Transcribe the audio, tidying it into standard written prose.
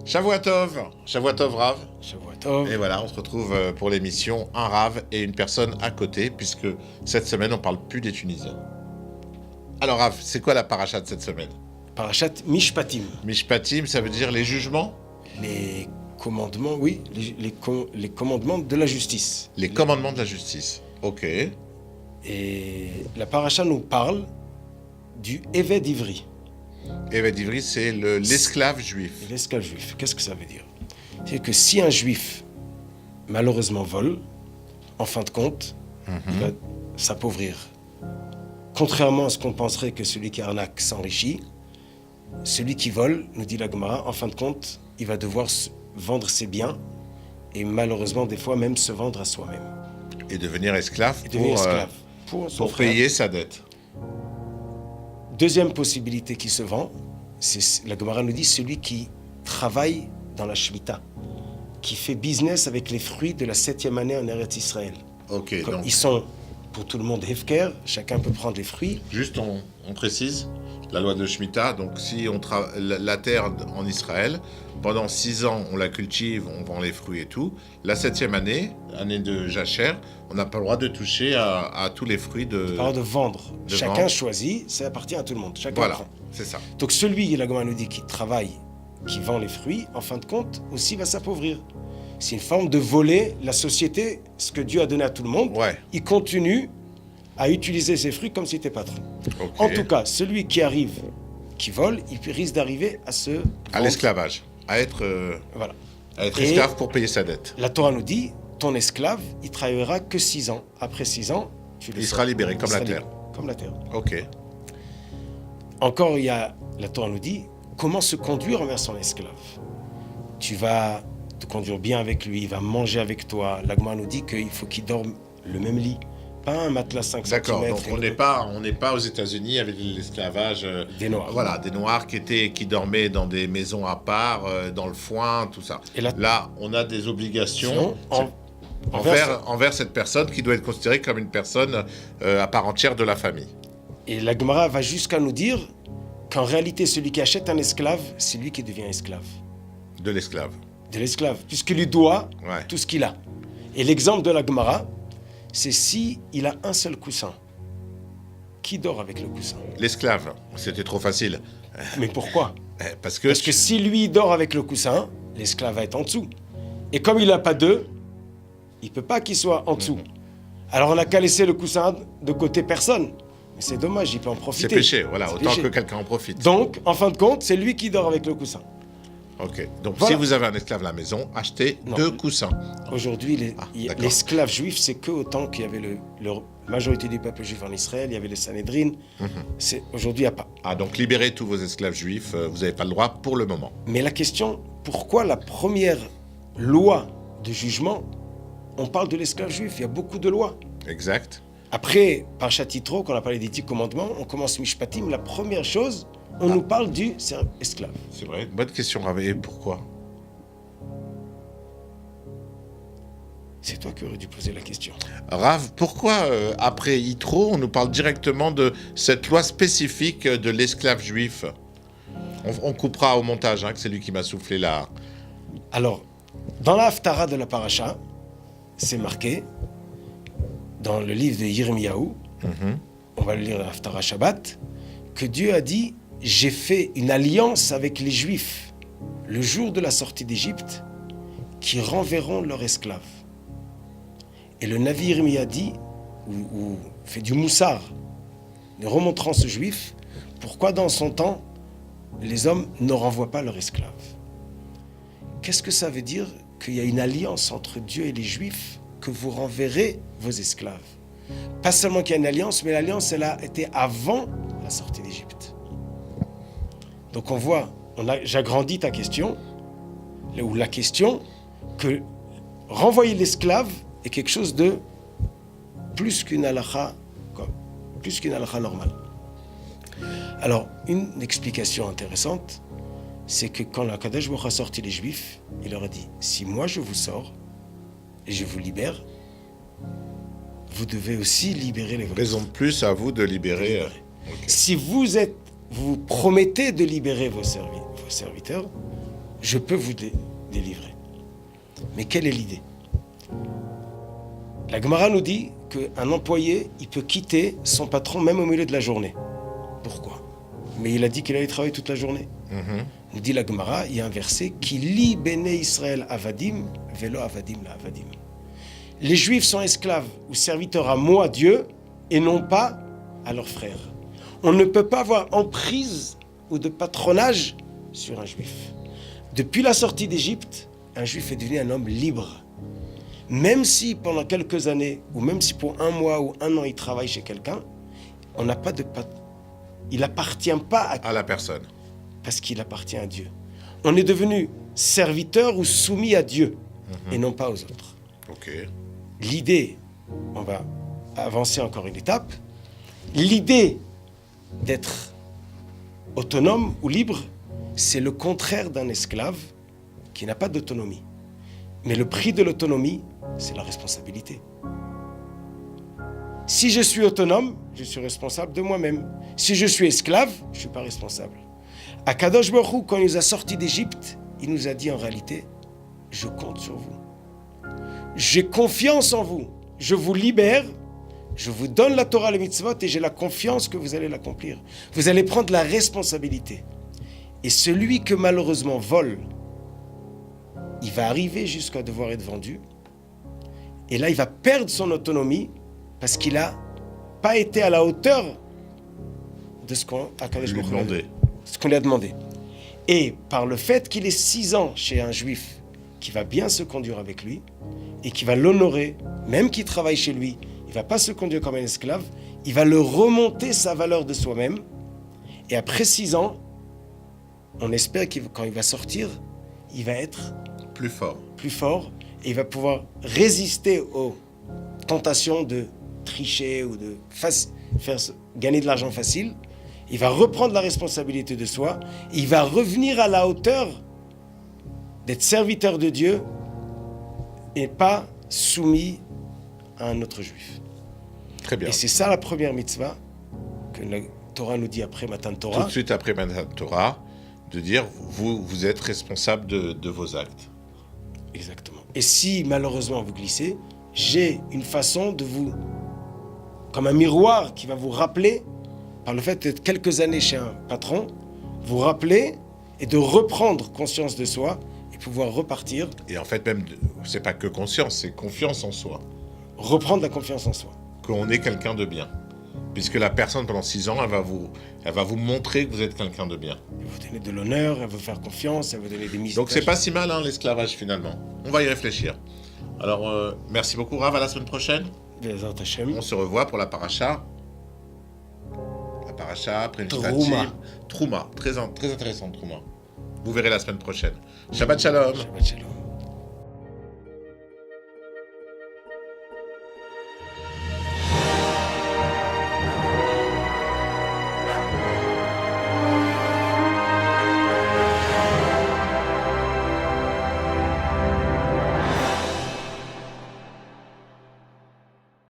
Shavua Tov, Rav. Shavua Tov. Et voilà, on se retrouve pour l'émission un Rav et une personne à côté, puisque cette semaine, on parle plus des Tunisiens. Alors Rav, c'est quoi la paracha de cette semaine? Parashat Mishpatim. Mishpatim, ça veut dire les jugements? Les commandements, oui, les commandements de la justice. Les commandements de la justice, ok. Et la paracha nous parle du Eved Ivri. Eved Ivri, c'est l'esclave juif. L'esclave juif, qu'est-ce que ça veut dire? C'est que si un juif, malheureusement, vole, en fin de compte, il va s'appauvrir. Contrairement à ce qu'on penserait que celui qui arnaque s'enrichit, celui qui vole, nous dit la Gemara, en fin de compte, il va devoir vendre ses biens et malheureusement, des fois, même se vendre à soi-même. Et devenir esclave pour son pour frère. payer sa dette. Deuxième possibilité qui se vend, la Gemara nous dit celui qui travaille dans la Shemitah, qui fait business avec les fruits de la 7e année en Eretz Israël. Ok, Comme donc ils sont pour tout le monde Hefker, chacun peut prendre les fruits. juste on précise, la loi de Shemitah, donc si on la terre en Israël, pendant 6 ans on la cultive, on vend les fruits et tout, la 7e année, année de Jachère, on n'a pas le droit de toucher à tous les fruits de... Par de vendre. De Chacun vendre. choisit, ça appartient à tout le monde. Chacun Voilà, prend. c'est ça. Donc celui, la Gemara nous dit, qui travaille, qui vend les fruits, en fin de compte, aussi va s'appauvrir. C'est une forme de voler la société, ce que Dieu a donné à tout le monde. Ouais. Il continue à utiliser ses fruits comme s'il était patron. Ok. En tout cas, celui qui arrive, qui vole, il risque d'arriver à se À vendre. l'esclavage, à être Voilà. Et esclave pour payer sa dette. la Torah nous dit, ton esclave, il travaillera que 6 ans. Après 6 ans, tu le Il sors. sera libéré, comme Il la sera terre. libre, comme la terre. Ok. Encore, la Torah nous dit comment se conduire envers son esclave. Tu vas te conduire bien avec lui, il va manger avec toi. L'Agma nous dit qu'il faut qu'il dorme le même lit, pas un matelas 5 cm. D'accord, donc on n'est pas aux États-Unis avec l'esclavage Des Noirs. Voilà, des Noirs qui dormaient dans des maisons à part, dans le foin, tout ça. Et là, on a des obligations Envers- envers cette personne qui doit être considérée comme une personne à part entière de la famille. Et la Gemara va jusqu'à nous dire qu'en réalité, celui qui achète un esclave, c'est lui qui devient esclave. De l'esclave. De l'esclave, puisqu'il lui doit Ouais. tout ce qu'il a. Et l'exemple de la Gemara, c'est si il a un seul coussin. Qui dort avec le coussin? L'esclave, c'était trop facile. Mais pourquoi? Parce que, Parce que si lui dort avec le coussin, l'esclave va être en dessous. Et comme il n'a pas deux, il ne peut pas qu'il soit en dessous. Alors on n'a qu'à laisser le coussin de côté personne. Mais c'est dommage, il peut en profiter. c'est péché, voilà, C'est autant péché. que quelqu'un en profite. Donc, en fin de compte, c'est lui qui dort avec le coussin. Ok, donc Voilà. si vous avez un esclave à la maison, achetez Non. 2 coussins. Aujourd'hui, d'accord. l'esclave juif, c'est que autant qu'il y avait la majorité du peuple juif en Israël, il y avait le Sanhédrin. Aujourd'hui, il n'y a pas. Ah, donc libérez tous vos esclaves juifs, vous n'avez pas le droit pour le moment. Mais la question, pourquoi la première loi de jugement, on parle de l'esclave juif? Il y a beaucoup de lois. Exact. Après, par Yitro, quand on a parlé des 10 commandements, on commence Mishpatim. La première chose, on nous parle du esclave. C'est vrai, bonne question, Rav. Et pourquoi? C'est toi qui aurais dû poser la question. Rav, pourquoi après Yitro, on nous parle directement de cette loi spécifique de l'esclave juif? On coupera au montage, hein, que c'est lui qui m'a soufflé là. Alors, dans la Haftara de la Paracha, c'est marqué, dans le livre de Yirmiyahu, on va le lire dans la Haftara Shabbat, que Dieu a dit « J'ai fait une alliance avec les Juifs le jour de la sortie d'Égypte qui renverront leurs esclaves. » Et le Navi Yirmiya dit, ou fait du moussard, en remontrant ce Juif, pourquoi dans son temps, les hommes ne renvoient pas leurs esclaves. Qu'est-ce que ça veut dire qu'il y a une alliance entre Dieu et les Juifs, que vous renverrez vos esclaves? Pas seulement qu'il y a une alliance, mais l'alliance, elle a été avant la sortie d'Égypte. Donc on voit, j'agrandis ta question, ou la question, que renvoyer l'esclave est quelque chose de plus qu'une halakha normale. Alors, une explication intéressante, c'est que quand la Kadesh Baruch Hu a sorti les Juifs, il leur a dit, si moi je vous sors et je vous libère, vous devez aussi libérer les vôtres. Raison de plus à vous de libérer. Si vous promettez de libérer vos serviteurs, je peux vous délivrer. Mais quelle est l'idée? La Gemara nous dit qu'un employé, il peut quitter son patron même au milieu de la journée. Pourquoi? Mais il a dit qu'il allait travailler toute la journée. Nous dit la Gemara, il y a un verset qui lit Béné Israël Avadim, Velo Avadim la Avadim. Les Juifs sont esclaves ou serviteurs à moi, Dieu, et non pas à leurs frères. On ne peut pas avoir emprise ou de patronage sur un Juif. Depuis la sortie d'Égypte, un Juif est devenu un homme libre. Même si pendant quelques années, ou même si pour un mois ou un an, il travaille chez quelqu'un, on n'a pas de il n'appartient pas À la personne. parce qu'il appartient à Dieu. On est devenu serviteur ou soumis à Dieu et non pas aux autres. Ok. L'idée, on va avancer encore une étape, l'idée d'être autonome ou libre, c'est le contraire d'un esclave qui n'a pas d'autonomie. Mais le prix de l'autonomie, c'est la responsabilité. Si je suis autonome, je suis responsable de moi-même. Si je suis esclave, je ne suis pas responsable. Akadosh Baruch Hu, quand il nous a sortis d'Égypte, il nous a dit en réalité, je compte sur vous. J'ai confiance en vous. Je vous libère, je vous donne la Torah, le mitzvot, et j'ai la confiance que vous allez l'accomplir. Vous allez prendre la responsabilité. Et celui que malheureusement vole, il va arriver jusqu'à devoir être vendu. Et là, il va perdre son autonomie parce qu'il n'a pas été à la hauteur de ce qu'on lui a demandé. Et par le fait qu'il ait 6 ans chez un juif qui va bien se conduire avec lui et qui va l'honorer, même qu'il travaille chez lui, il ne va pas se conduire comme un esclave, il va le remonter sa valeur de soi-même. Et après 6 ans, on espère que quand il va sortir, il va être Plus fort. et il va pouvoir résister aux tentations de tricher ou de faire gagner de l'argent facile. Il va reprendre la responsabilité de soi. Il va revenir à la hauteur d'être serviteur de Dieu et pas soumis à un autre juif. Très bien. Et c'est ça la première mitzvah que la Torah nous dit après Matan Torah. Tout de suite après Matan Torah, de dire vous êtes responsable de vos actes. Exactement. Et si malheureusement vous glissez, j'ai une façon de vous, comme un miroir qui va vous rappeler, par le fait d'être quelques années chez un patron, vous rappeler et de reprendre conscience de soi et pouvoir repartir. Et en fait, même, c'est pas que conscience, c'est confiance en soi. Reprendre la confiance en soi. Qu'on est quelqu'un de bien. Puisque la personne, pendant 6 ans, elle va vous montrer que vous êtes quelqu'un de bien. Elle va vous donner de l'honneur, elle va vous faire confiance, elle va vous donner des missions. Donc c'est pas si mal, hein, l'esclavage, finalement. On va y réfléchir. Alors, merci beaucoup, Rav, à la semaine prochaine. On se revoit pour la paracha. La paracha, Prémishtatim. Trouma. Très intéressant, Trouma. Vous verrez la semaine prochaine. Shabbat Shalom. Shabbat Shalom.